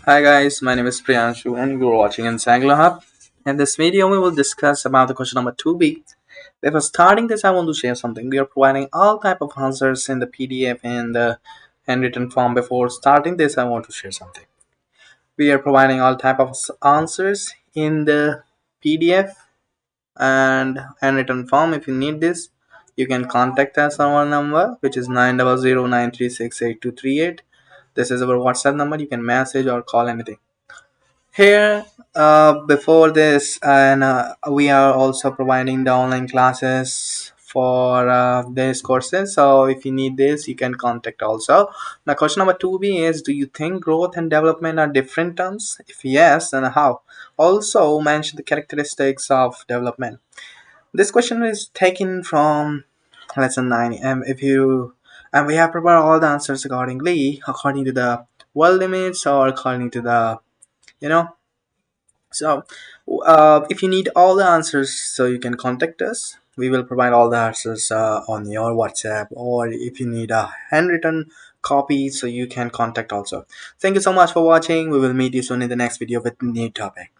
Hi guys, my name is Priyanshu and you're watching Insanglo Hub. In this video, we will discuss about the question number 2b. Before starting this, I want to share something. We are providing all type of answers in the PDF and the handwritten form. Before starting this, I want to share something. We are providing all type of answers in the PDF and handwritten form. If you need this, you can contact us on our number, which is 90093688238. This is our WhatsApp number. You can message or call anything. Here, before this, and we are also providing the online classes for these courses. So if you need this, you can contact also. Now, question number 2b is: do you think growth and development are different terms? If yes, then how? Also, mention the characteristics of development. This question is taken from lesson 9. And if you and we have prepared all the answers accordingly, according to the world limits or according to the you know so, if you need all the answers, so you can contact us. We will provide all the answers on your WhatsApp, or if you need a handwritten copy, so you can contact also. Thank you so much for watching. We will meet you soon in the next video with new topic.